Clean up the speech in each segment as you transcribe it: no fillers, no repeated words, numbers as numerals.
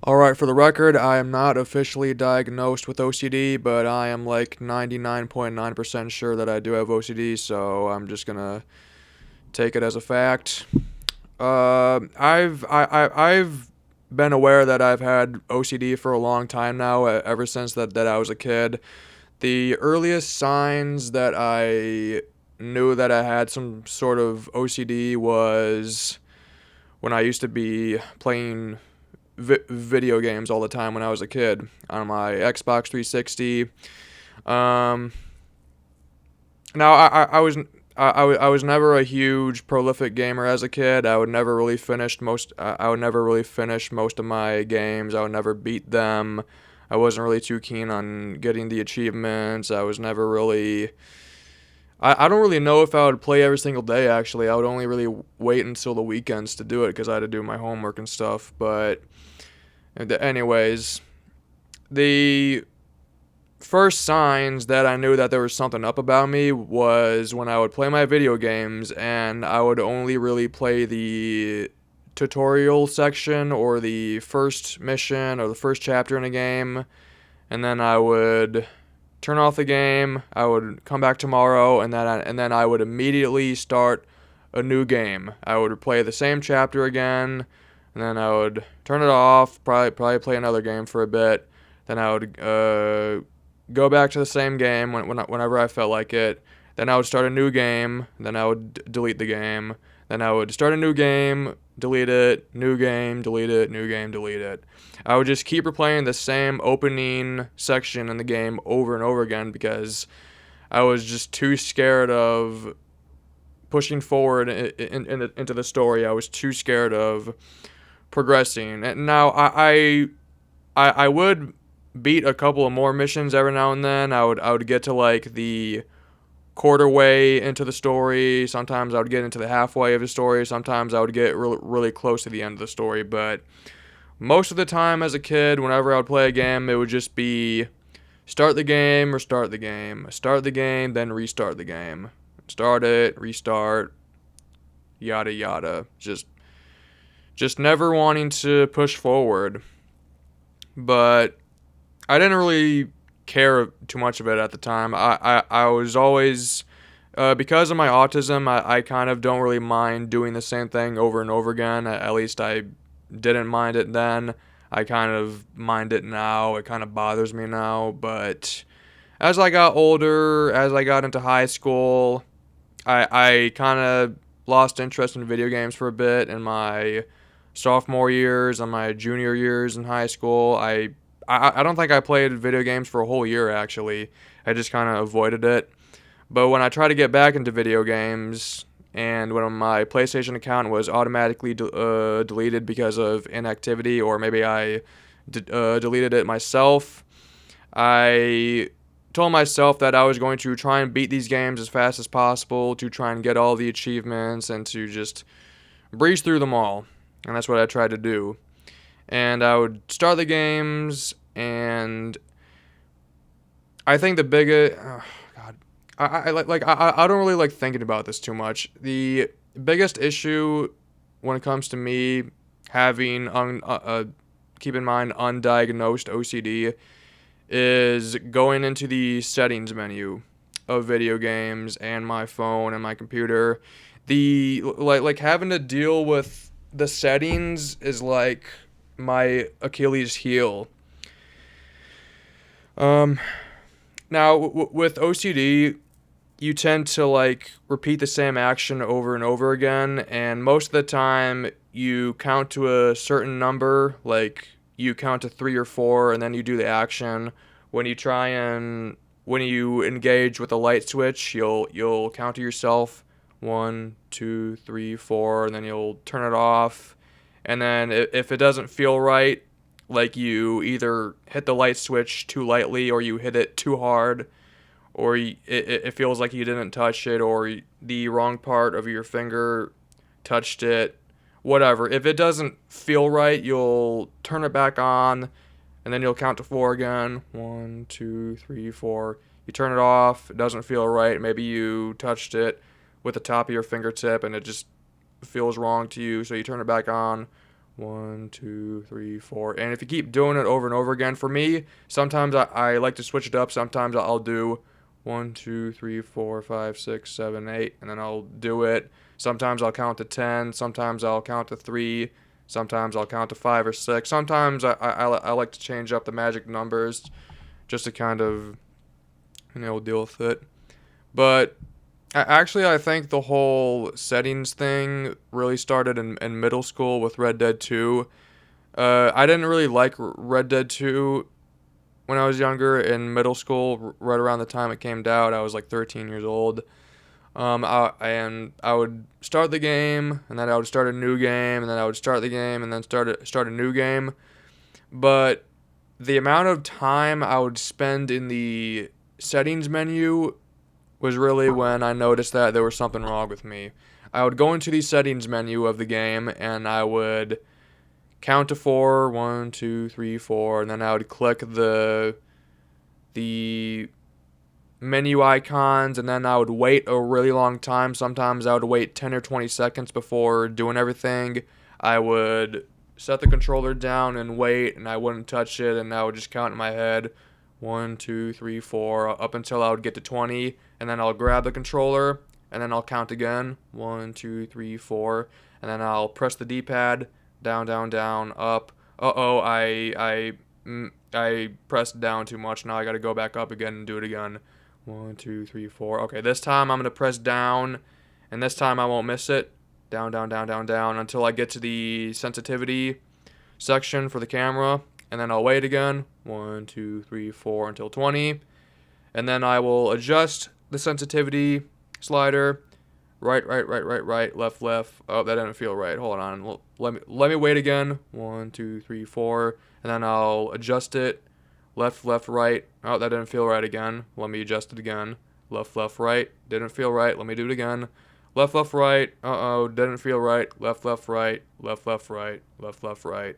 Alright, for the record, I am not officially diagnosed with OCD, but I am like 99.9% sure that I do have OCD, so I'm just gonna take it as a fact. I've been aware that I've had OCD for a long time now, ever since that I was a kid. The earliest signs that I knew that I had some sort of OCD was when I used to be playing video games all the time when I was a kid on my Xbox 360. Um, now I was never a huge prolific gamer as a kid. I would never really finish most of my games. I would never beat them. I wasn't really too keen on getting the achievements. I was never really. I don't really know if I would play every single day, actually. I would only really wait until the weekends to do it because I had to do my homework and stuff. But, anyways, the first signs that I knew that there was something up about me was when I would play my video games and I would only really play the tutorial section or the first mission or the first chapter in a game, and then I would turn off the game. I would come back tomorrow, and then I would immediately start a new game. I would play the same chapter again, and then I would turn it off. Probably play another game for a bit. Then I would go back to the same game whenever I felt like it. Then I would start a new game. Then I would delete the game. Then I would start a new game, delete it, new game, delete it, new game, delete it. I would just keep replaying the same opening section in the game over and over again because I was just too scared of pushing forward into the story. I was too scared of progressing. And now I would beat a couple of more missions every now and then. I would get to like the quarter way into the story. Sometimes I would get into the halfway of the story. Sometimes I would get really close to the end of the story. But most of the time as a kid, whenever I would play a game, it would just be start the game, restart the game, start the game, then restart the game, start it, restart, yada yada. Just never wanting to push forward. But I didn't really care too much of it at the time. I was always, because of my autism, I kind of don't really mind doing the same thing over and over again. At least I didn't mind it then. I kind of mind it now. It kind of bothers me now. But as I got older, as I got into high school, I kind of lost interest in video games for a bit in my sophomore years and my junior years in high school. I don't think I played video games for a whole year, actually. I just kind of avoided it. But when I tried to get back into video games, and when my PlayStation account was automatically deleted because of inactivity, or maybe I deleted it myself, I told myself that I was going to try and beat these games as fast as possible, to try and get all the achievements, and to just breeze through them all. And that's what I tried to do. And I would start the games, and I think the biggest, oh, God, I don't really like thinking about this too much. The biggest issue when it comes to me having keep in mind undiagnosed OCD is going into the settings menu of video games and my phone and my computer. The like having to deal with the settings is like my Achilles heel. Um, Now with OCD, you tend to like repeat the same action over and over again, and most of the time you count to a certain number, like you count to 3 or 4, and then you do the action. When you engage with a light switch, you'll count to yourself 1, 2, 3, 4, and then you'll turn it off. And then if it doesn't feel right, like you either hit the light switch too lightly or you hit it too hard, or it feels like you didn't touch it, or the wrong part of your finger touched it, whatever. If it doesn't feel right, you'll turn it back on, and then you'll count to 4 again. 1, 2, 3, 4. You turn it off. It doesn't feel right. Maybe you touched it with the top of your fingertip, and it just feels wrong to you. So you turn it back on. 1, 2, 3, 4. And if you keep doing it over and over again, for me, sometimes I like to switch it up. Sometimes I'll do 1, 2, 3, 4, 5, 6, 7, 8, and then I'll do it. Sometimes I'll count to 10. Sometimes I'll count to 3. Sometimes I'll count to 5 or 6. Sometimes I like to change up the magic numbers just to kind of, deal with it. But actually, I think the whole settings thing really started in middle school with Red Dead 2. I didn't really like Red Dead 2 when I was younger. In middle school, right around the time it came out, I was like 13 years old. I would start the game, and then I would start a new game, and then I would start the game, and then start a new game. But the amount of time I would spend in the settings menu was really when I noticed that there was something wrong with me. I would go into the settings menu of the game, and I would count to 4, 1, 2, 3, 4, and then I would click the menu icons, and then I would wait a really long time. Sometimes I would wait 10 or 20 seconds before doing everything. I would set the controller down and wait, and I wouldn't touch it, and I would just count in my head 1, 2, 3, 4, up until I would get to 20, and then I'll grab the controller, and then I'll count again 1, 2, 3, 4, and then I'll press the D-pad down, down, down, up. I pressed down too much. Now I got to go back up again and do it again. 1, 2, 3, 4. Okay, this time I'm gonna press down, and this time I won't miss it. Down, down, down, down, down until I get to the sensitivity section for the camera, and then I'll wait again. 1, 2, 3, 4 until 20, and then I will adjust the sensitivity slider. Right, right, right, right, right, left, left. Oh, that didn't feel right. Hold on. Let me wait again. 1, 2, 3, 4, and then I'll adjust it. Left, left, right. Oh, that didn't feel right again. Let me adjust it again. Left, left, right. Didn't feel right. Let me do it again. Left, left, right. Didn't feel right. Left, left, right. Left, left, right. Left, left, right.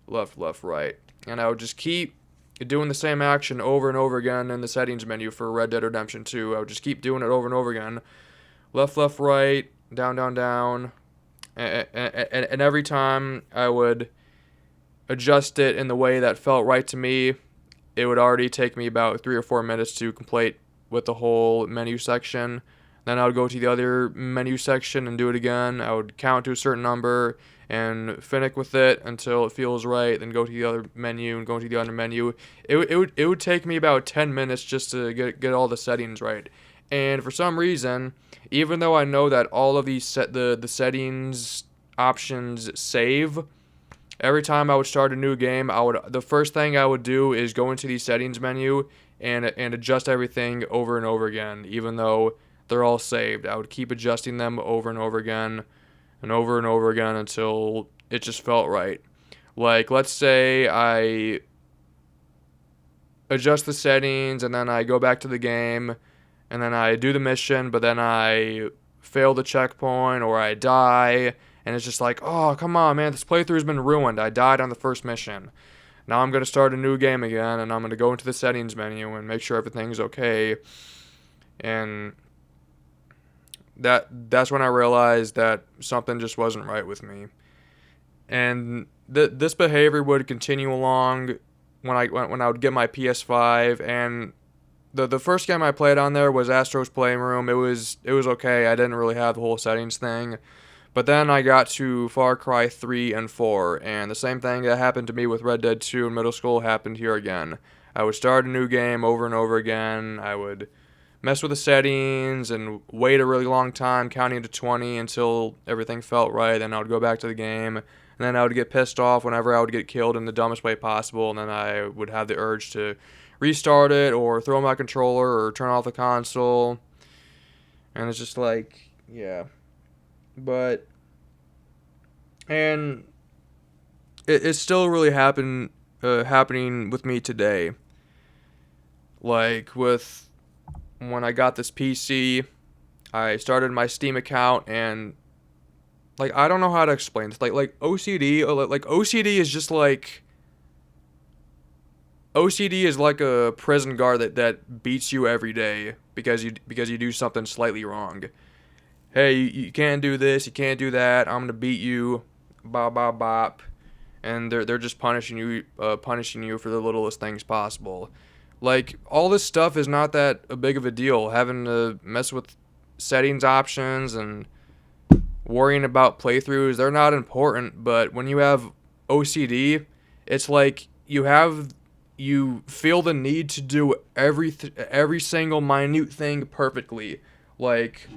Left, left, right. And I would just keep doing the same action over and over again in the settings menu for Red Dead Redemption 2. I would just keep doing it over and over again. Left, left, right. Down, down, down. And every time I would adjust it in the way that felt right to me, it would already take me about 3 or 4 minutes to complete with the whole menu section. Then I would go to the other menu section and do it again. I would count to a certain number and finish with it until it feels right. Then go to the other menu and go to the other menu. It would take me about 10 minutes just to get all the settings right. And for some reason, even though I know that all of these the settings options save, every time I would start a new game, the first thing I would do is go into the settings menu and adjust everything over and over again, even though they're all saved. I would keep adjusting them over and over again and over again until it just felt right. Like, let's say I adjust the settings and then I go back to the game and then I do the mission, but then I fail the checkpoint or I die. And it's just like, oh, come on, man, this playthrough's been ruined. I died on the first mission. Now I'm going to start a new game again, and I'm going to go into the settings menu and make sure everything's okay. And that's when I realized that something just wasn't right with me. And this behavior would continue along when I would get my PS5, and the first game I played on there was Astro's Playroom. It was okay. I didn't really have the whole settings thing. But then I got to Far Cry 3 and 4, and the same thing that happened to me with Red Dead 2 in middle school happened here again. I would start a new game over and over again. I would mess with the settings and wait a really long time, counting to 20 until everything felt right. Then I would go back to the game, and then I would get pissed off whenever I would get killed in the dumbest way possible, and then I would have the urge to restart it or throw my controller or turn off the console. And it's just like, yeah. But, and it's still really happening with me today. Like, with when I got this PC, I started my Steam account, and like, I don't know how to explain this. Like OCD, like OCD is just like, OCD is like a prison guard that beats you every day because you do something slightly wrong. Hey, you can't do this, you can't do that, I'm gonna beat you, bop, bop, bop. and they're just punishing you for the littlest things possible. Like, all this stuff is not that a big of a deal. Having to mess with settings options and worrying about playthroughs, they're not important, but when you have OCD, it's like you feel the need to do every single minute thing perfectly. Like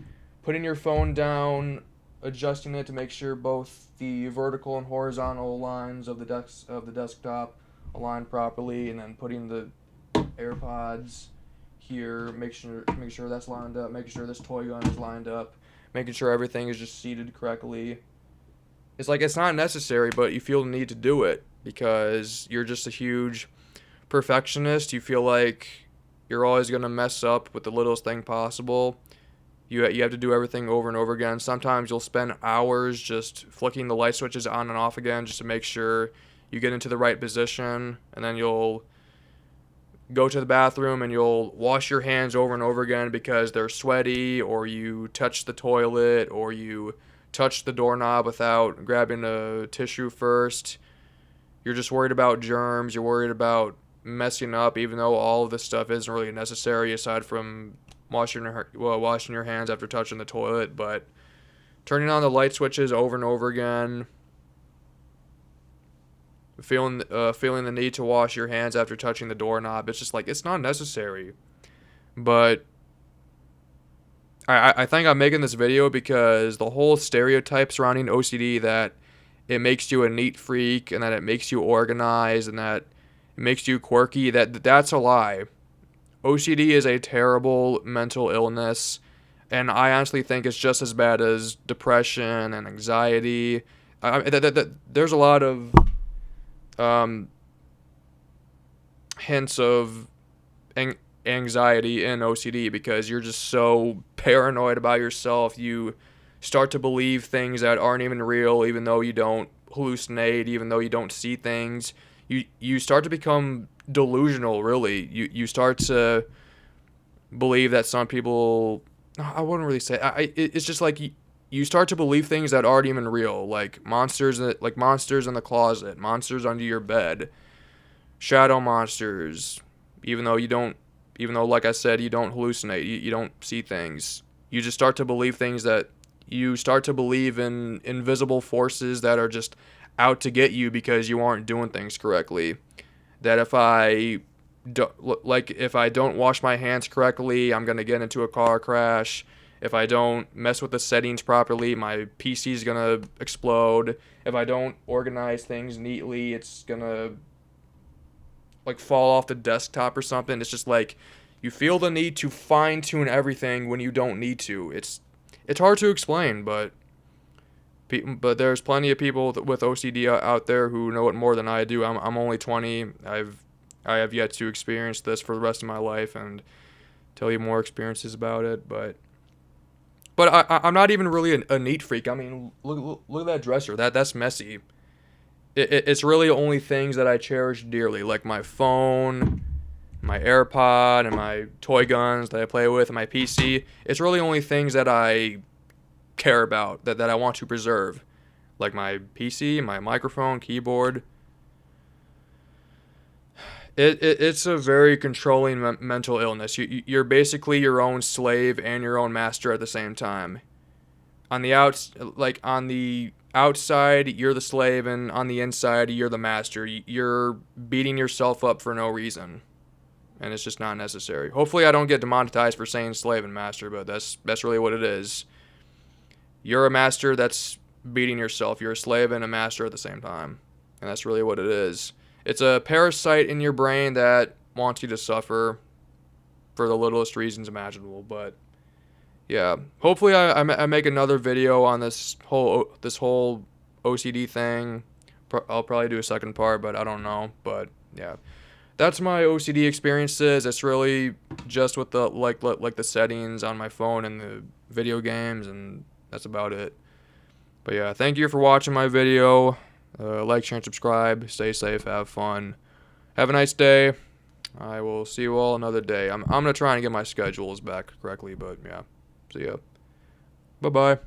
putting your phone down, adjusting it to make sure both the vertical and horizontal lines of the desktop align properly, and then putting the AirPods here, make sure that's lined up, making sure this toy gun is lined up, making sure everything is just seated correctly. It's like it's not necessary, but you feel the need to do it because you're just a huge perfectionist. You feel like you're always going to mess up with the littlest thing possible. You have to do everything over and over again. Sometimes you'll spend hours just flicking the light switches on and off again just to make sure you get into the right position, and then you'll go to the bathroom and you'll wash your hands over and over again because they're sweaty, or you touch the toilet, or you touch the doorknob without grabbing a tissue first. You're just worried about germs. You're worried about messing up, even though all of this stuff isn't really necessary aside from washing your hands after touching the toilet. But turning on the light switches over and over again, feeling the need to wash your hands after touching the doorknob, it's just like it's not necessary. But I think I'm making this video because the whole stereotype surrounding OCD, that it makes you a neat freak and that it makes you organized and that it makes you quirky, that's a lie. OCD is a terrible mental illness, and I honestly think it's just as bad as depression and anxiety. There's a lot of hints of anxiety in OCD because you're just so paranoid about yourself. You start to believe things that aren't even real, even though you don't hallucinate, even though you don't see things. You start to become delusional, really. You start to believe that some people, I wouldn't really say, it's just like you start to believe things that aren't even real, like monsters in the closet, monsters under your bed, shadow monsters, even though like I said, you don't hallucinate, you don't see things. You just start to believe things, that you start to believe in invisible forces that are just out to get you because you aren't doing things correctly. That if I don't wash my hands correctly, I'm going to get into a car crash. If I don't mess with the settings properly, my PC is going to explode. If I don't organize things neatly, it's going to like fall off the desktop or something. It's just like you feel the need to fine tune everything when you don't need to. It's hard to explain, but there's plenty of people with OCD out there who know it more than I do. I'm only 20. I have yet to experience this for the rest of my life and tell you more experiences about it. But I'm not even really a neat freak. I mean, look at that dresser. That's messy. It's really only things that I cherish dearly, like my phone, my AirPod, and my toy guns that I play with, and my PC. It's really only things that I care about, that I want to preserve, like my PC, my microphone, keyboard. It's a very controlling mental illness. You're basically your own slave and your own master at the same time. On the outside, you're the slave, and on the inside, you're the master. You're beating yourself up for no reason, and it's just not necessary. Hopefully, I don't get demonetized for saying slave and master, but that's really what it is. You're a master that's beating yourself. You're a slave and a master at the same time, and that's really what it is. It's a parasite in your brain that wants you to suffer for the littlest reasons imaginable. But yeah, hopefully I make another video on this whole OCD thing. I'll probably do a second part, but I don't know. But yeah, that's my OCD experiences. It's really just with the like the settings on my phone and the video games, and that's about it. But yeah, thank you for watching my video. Like, share, and subscribe. Stay safe. Have fun. Have a nice day. I will see you all another day. I'm gonna try and get my schedules back correctly, but yeah. See ya. Bye-bye.